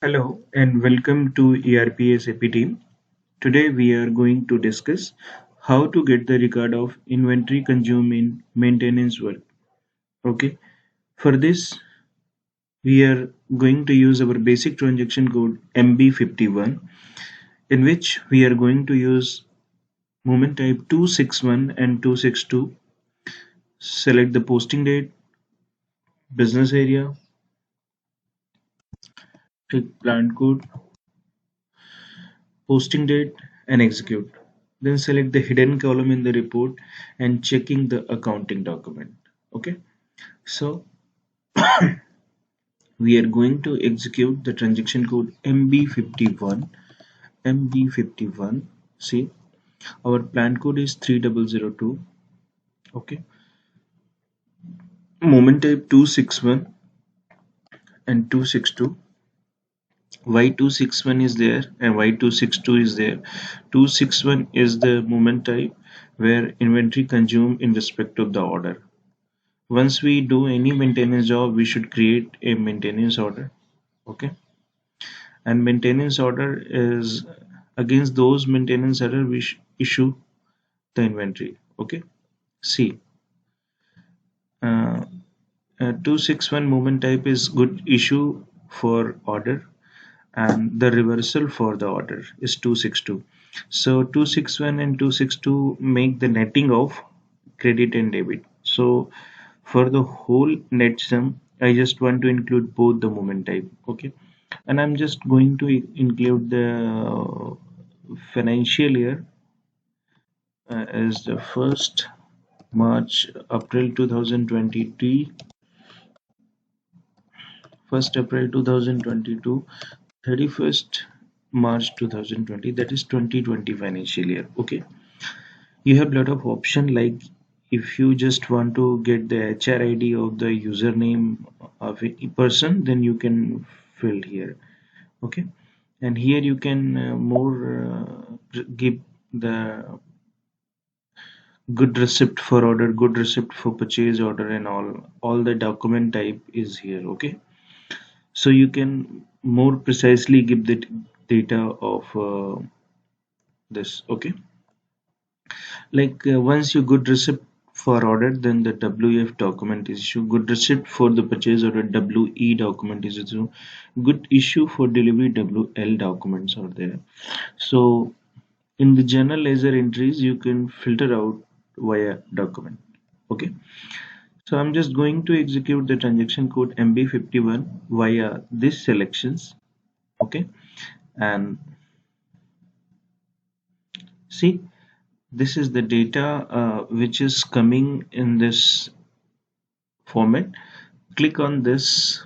Hello and welcome to ERP SAP team. Today we are going to discuss how to get the record of inventory consumed in maintenance work. Okay, for this we are going to use our basic transaction code MB51, in which we are going to use moment type 261 and 262. Select the posting date, business area, click plant code, posting date, and execute. Then select the hidden column in the report and checking the accounting document. Okay, so we are going to execute the transaction code MB51. MB51. See, our plan code is 3002. Okay, moment type 261 and 262. Why 261 is there and why 262 is there? 261 is the moment type where inventory consumed in respect of the order. Once we do any maintenance job, we should create a maintenance order. Okay, and maintenance order is against those maintenance order we issue the inventory. Okay, see, uh, 261 moment type is good issue for order, and the reversal for the order is 262. So 261 and 262 make the netting of credit and debit. So for the whole net sum, I just want to include both the moment type. Okay, and I'm just going to include the financial year as the 1st March April 2022, 1st April 2022, 31st March 2020, that is 2020 financial year. Okay, you have a lot of option, like if you just want to get the HR ID of the username of a person, then you can fill here. Okay, and here you can give the good receipt for order, good receipt for purchase order, and all the document type is here. Okay, so you can more precisely give the data of this. Okay, like once you good receipt for order, then the WF document is issue. Good receipt for the purchase order, WE document is issue. Good issue for delivery, WL documents are there. So in the general ledger entries, you can filter out via document. Okay, so I'm just going to execute the transaction code MB51 via these selections. Okay, and see, this is the data which is coming in this format. Click on this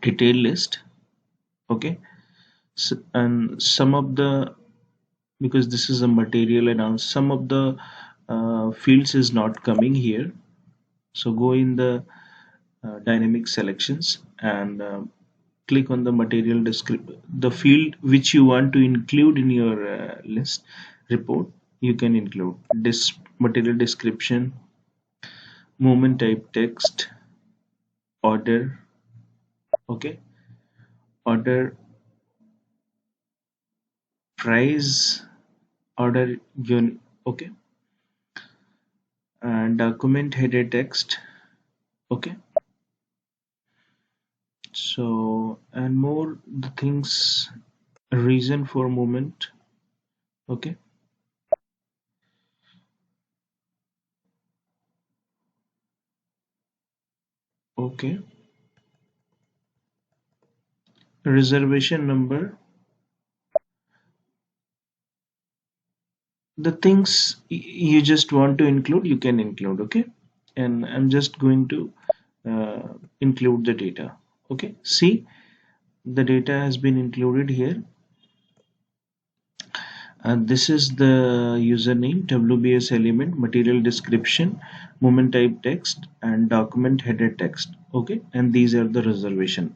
detail list. Okay, so, and some of the, because this is a material and all, some of the fields is not coming here. So go in the dynamic selections and click on the material description, the field which you want to include in your list report. You can include this material description, moment type text, order. Okay, order price, order unit. Okay, and document header text. Okay, so and more the things, reason for moment. Okay, okay, reservation number, the things you just want to include, you can include. Okay, and I'm just going to include the data. Okay, see, the data has been included here, and this is the username, WBS element, material description, moment type text, and document header text. Okay, and these are the reservation.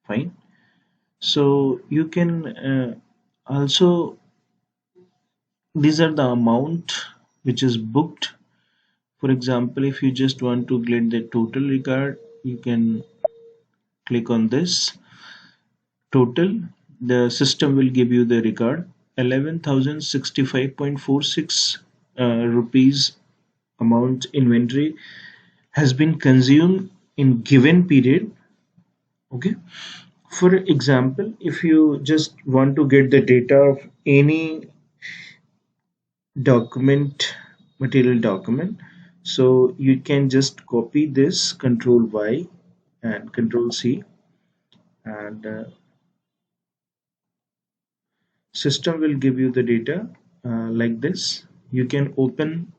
Fine, so you can also, these are the amount which is booked. For example, if you just want to get the total record, you can click on this total, the system will give you the record 11,065.46 rupees amount inventory has been consumed in given period. Okay, for example, if you just want to get the data of any document, material document, so you can just copy this, control Y and control C, and system will give you the data like this. You can open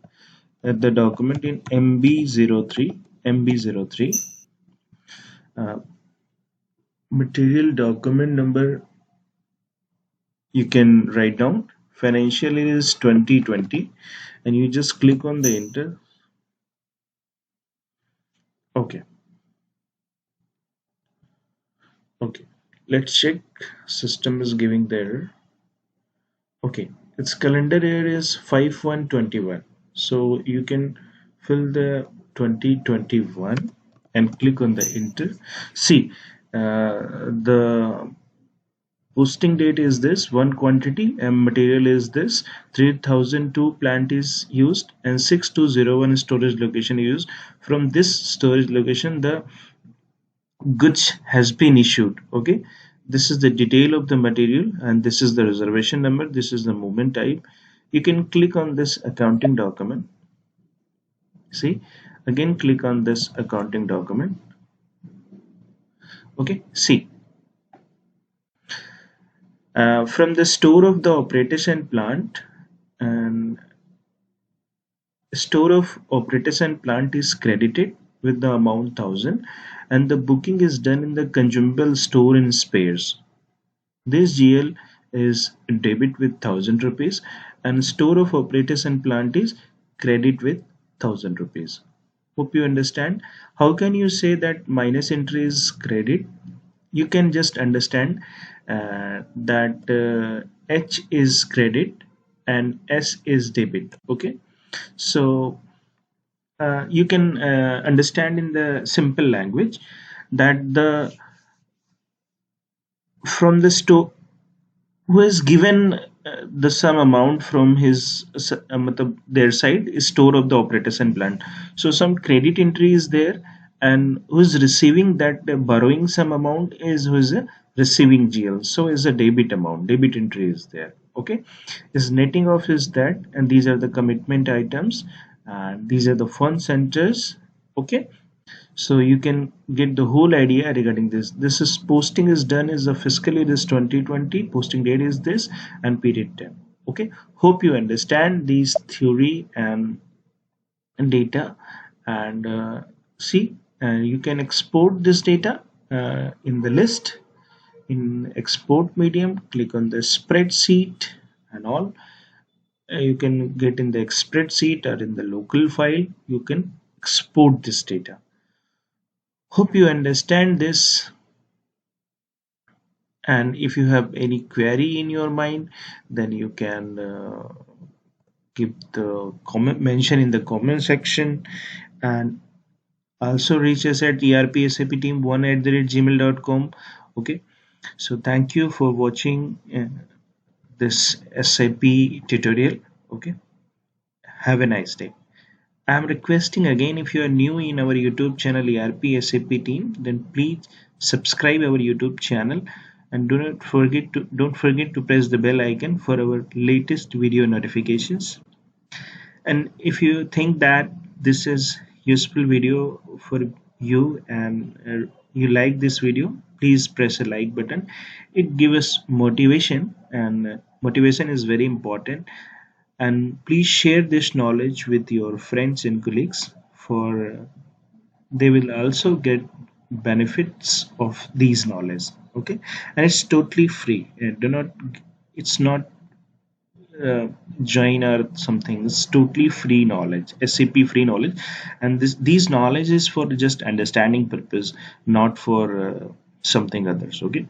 the document in MB03 uh, material document number. You can write down financial year is 2020 and you just click on the enter. Okay, okay, let's check. System is giving the error. Okay, its calendar year is 5/1/21, so you can fill the 2021 and click on the enter. See, the posting date is this, one quantity and material is this, 3002 plant is used and 6201 storage location used. From this storage location the goods has been issued. Okay, this is the detail of the material and this is the reservation number, this is the movement type. You can click on this accounting document. See, again click on this accounting document. Okay, see, from the store of the operators and plant, and store of operators and plant is credited with the amount 1000 and the booking is done in the consumable store in spares. This GL is debit with 1000 rupees and store of operators and plant is credit with 1000 rupees. Hope you understand. How can you say that minus entry is credit? You can just understand that H is credit and S is debit. Okay, so you can understand in the simple language that the from the store who has given the sum amount from his their side is store of the operators and plant. So some credit entry is there and who is receiving that borrowing some amount is who is receiving GL, so is a debit amount, debit entry is there. Okay, is netting off is that, and these are the commitment items and these are the fund centers. Okay, so you can get the whole idea regarding this. This is posting is done is the fiscal year is 2020, posting date is this and period 10. Okay, hope you understand these theory and data, and see, you can export this data in the list in export medium. Click on the spreadsheet and all. You can get in the spreadsheet or in the local file. You can export this data. Hope you understand this, and if you have any query in your mind then you can give the comment, mention in the comment section, and also reach us at erpsapteam1@gmail.com. Okay, so thank you for watching this SAP tutorial. Okay, have a nice day. I'm requesting again, if you are new in our YouTube channel ERP SAP team, then please subscribe our YouTube channel and don't forget to press the bell icon for our latest video notifications. And if you think that this is useful video for you and you like this video, please press a like button. It gives us motivation, and motivation is very important. And please share this knowledge with your friends and colleagues, for they will also get benefits of these knowledge. Okay, and it's totally free. Do not, it's not join or something. It's totally free knowledge, SAP free knowledge, and these knowledge is for just understanding purpose, not for something others. Okay,